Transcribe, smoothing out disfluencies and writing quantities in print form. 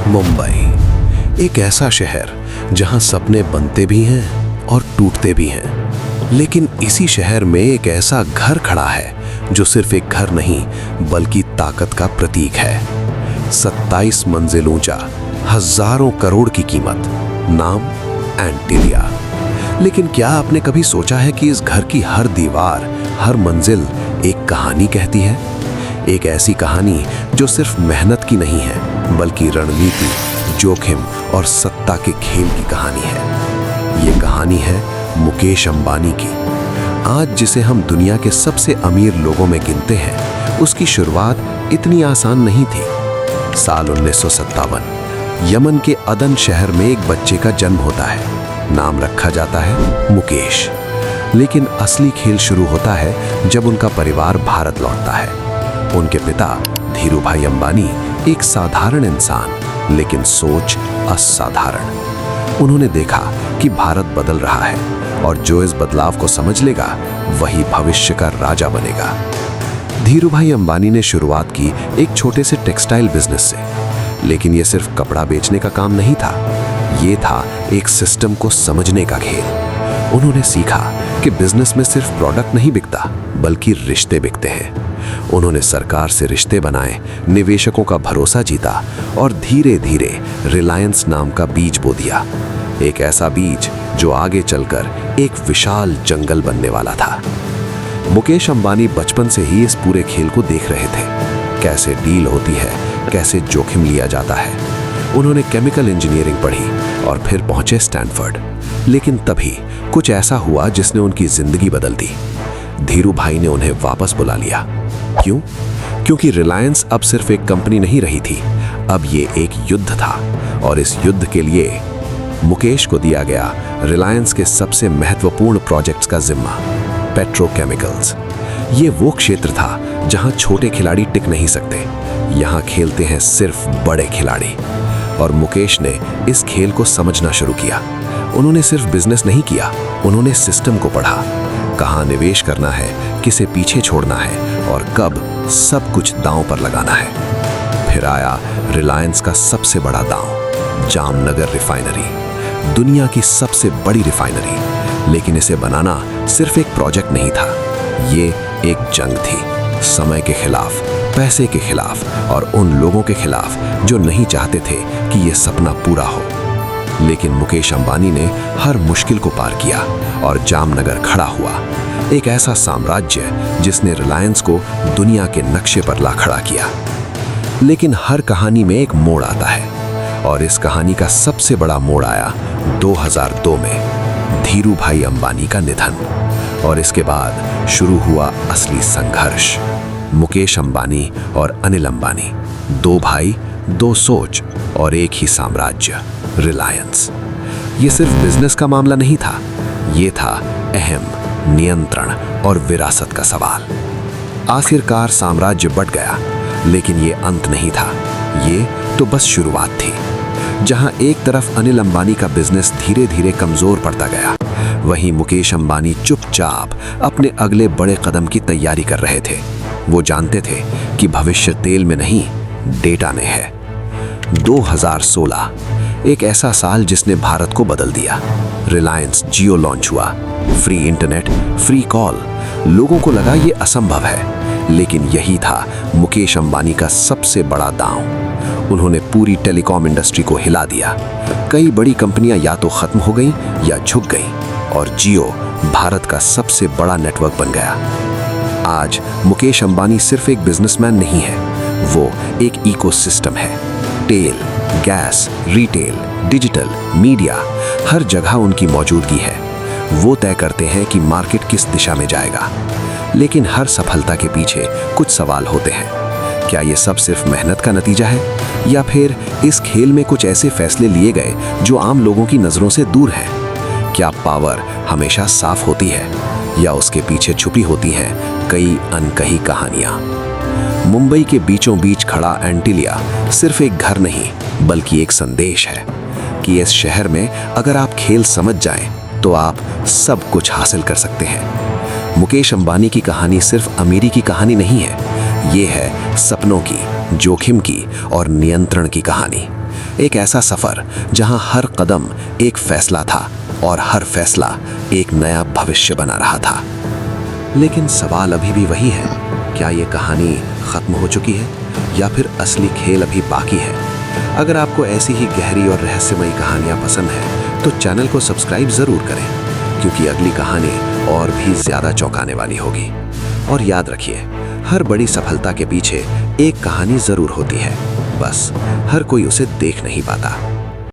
मुंबई, एक ऐसा शहर जहां सपने बनते भी हैं और टूटते भी हैं। लेकिन इसी शहर में एक ऐसा घर खड़ा है जो सिर्फ एक घर नहीं बल्कि ताकत का प्रतीक है। 27 मंजिल ऊंचा, हजारों करोड़ की कीमत, नाम एंटीलिया। लेकिन क्या आपने कभी सोचा है कि इस घर की हर दीवार, हर मंजिल एक कहानी कहती है? एक ऐसी कहानी जो सिर्फ मेहनत की नहीं है बल्कि रणनीति, जोखिम और सत्ता के खेल की कहानी है। ये कहानी है मुकेश अंबानी की। आज जिसे हम दुनिया के सबसे अमीर लोगों में गिनते हैं, उसकी शुरुआत इतनी आसान नहीं थी। साल 1957 यमन के अदन शहर में एक बच्चे का जन्म होता है। नाम रखा जाता है मुकेश। लेकिन असली खेल शुरू होता है जब उनका परिवार भारत लौटता है। उनके पिता धीरूभाई अंबानी एक साधारण इंसान, लेकिन सोच असाधारण। उन्होंने देखा कि भारत बदल रहा है और जो इस बदलाव को समझ लेगा वही भविष्य का राजा बनेगा। धीरूभाई अंबानी ने शुरुआत की एक छोटे से टेक्सटाइल बिजनेस से। लेकिन यह सिर्फ कपड़ा बेचने का काम नहीं था, ये था एक सिस्टम को समझने का खेल। उन्होंने सीखा कि बिजनेस में सिर्फ प्रोडक्ट नहीं बिकता बल्कि रिश्ते बिकते हैं। उन्होंने सरकार से रिश्ते बनाए, निवेशकों का भरोसा जीता और धीरे धीरे रिलायंस नाम का बीज बो दिया। एक ऐसा बीज जो आगे चलकर एक विशाल जंगल बनने वाला था। मुकेश अंबानी बचपन से ही इस पूरे खेल को देख रहे थे। कैसे डील होती है, कैसे जोखिम लिया जाता है। उन्होंने केमिकल इंजीनियरिंग पढ़ी और फिर पहुंचे स्टैनफोर्ड। लेकिन तभी कुछ ऐसा हुआ जिसने उनकी जिंदगी बदल दी। धीरूभाई ने उन्हें वापस बुला लिया। क्यों? क्योंकि रिलायंस अब सिर्फ एक कंपनी नहीं रही थी, अब ये एक युद्ध था। और इस युद्ध के लिए मुकेश को दिया गया रिलायंस के सबसे महत्वपूर्ण प्रोजेक्ट्स का जिम्मा, पेट्रोकेमिकल्स। ये वो क्षेत्र था जहां छोटे खिलाड़ी टिक नहीं सकते। यहां खेलते हैं सिर्फ बड़े खिलाड़ी। और मुकेश ने इस खेल को समझना शुरू किया। उन्होंने सिर्फ बिजनेस नहीं किया, उन्होंने सिस्टम को पढ़ा। कहाँ निवेश करना है, किसे पीछे छोड़ना है और कब सब कुछ दांव पर लगाना है। फिर आया रिलायंस का सबसे बड़ा दांव, जामनगर रिफाइनरी, दुनिया की सबसे बड़ी रिफाइनरी। लेकिन इसे बनाना सिर्फ एक प्रोजेक्ट नहीं था, ये एक जंग थी। समय के खिलाफ, पैसे के खिलाफ और उन लोगों के खिलाफ जो नहीं चाहते थे कि ये सपना पूरा हो। लेकिन मुकेश अंबानी ने हर मुश्किल को पार किया और जामनगर खड़ा हुआ, एक ऐसा साम्राज्य जिसने रिलायंस को दुनिया के नक्शे पर ला खड़ा किया। लेकिन हर कहानी में एक मोड़ आता है और इस कहानी का सबसे बड़ा मोड़ आया 2002 में, धीरूभाई अंबानी का निधन। और इसके बाद शुरू हुआ असली संघर्ष। मुकेश अंबानी और अनिल अंबानी, दो भाई, दो सोच और एक ही साम्राज्य, रिलायंस। ये सिर्फ बिजनेस का मामला नहीं था, ये था अहम, नियंत्रण और विरासत का सवाल। आखिरकार साम्राज्य बढ़ गया, लेकिन ये अंत नहीं था, ये तो बस शुरुआत थी। जहां एक तरफ अनिल अंबानी का बिजनेस धीरे धीरे कमजोर पड़ता गया, वहीं मुकेश अंबानी चुपचाप अपने अगले बड़े कदम की तैयारी कर रहे थे। वो जानते थे कि भविष्य तेल में नहीं, डेटा में है। 2016 एक ऐसा साल जिसने भारत को बदल दिया। रिलायंस जियो लॉन्च हुआ, फ्री इंटरनेट, फ्री कॉल। लोगों को लगा ये असंभव है, लेकिन यही था मुकेश अंबानी का सबसे बड़ा दांव। उन्होंने पूरी टेलीकॉम इंडस्ट्री को हिला दिया। कई बड़ी कंपनियां या तो खत्म हो गईं या झुक गईं और जियो भारत का सबसे बड़ा नेटवर्क बन गया। आज मुकेश अंबानी सिर्फ एक बिजनेसमैन नहीं है, वो एक इकोसिस्टम है। तेल, गैस, रिटेल, डिजिटल, मीडिया, हर जगह उनकी मौजूदगी है। वो तय करते हैं कि मार्केट किस दिशा में जाएगा। लेकिन हर सफलता के पीछे कुछ सवाल होते हैं। क्या ये सब सिर्फ मेहनत का नतीजा है, या फिर इस खेल में कुछ ऐसे फैसले लिए गए जो आम लोगों की नजरों से दूर हैं? क्या पावर हमेशा साफ होती है, या उसके पीछे छुपी होती हैं कई अनकही कहानियां? मुंबई के बीचों बीच खड़ा एंटीलिया सिर्फ एक घर नहीं बल्कि एक संदेश है कि इस शहर में अगर आप खेल समझ जाएं तो आप सब कुछ हासिल कर सकते हैं। मुकेश अंबानी की कहानी सिर्फ अमीरी की कहानी नहीं है, ये है सपनों की, जोखिम की और नियंत्रण की कहानी। एक ऐसा सफर जहां हर कदम एक फैसला था और हर फैसला एक नया भविष्य बना रहा था। लेकिन सवाल अभी भी वही है, क्या ये कहानी खत्म हो चुकी है या फिर असली खेल अभी बाकी है? अगर आपको ऐसी ही गहरी और रहस्यमयी कहानियां पसंद हैं तो चैनल को सब्सक्राइब जरूर करें, क्योंकि अगली कहानी और भी ज्यादा चौंकाने वाली होगी। और याद रखिए, हर बड़ी सफलता के पीछे एक कहानी जरूर होती है, बस हर कोई उसे देख नहीं पाता।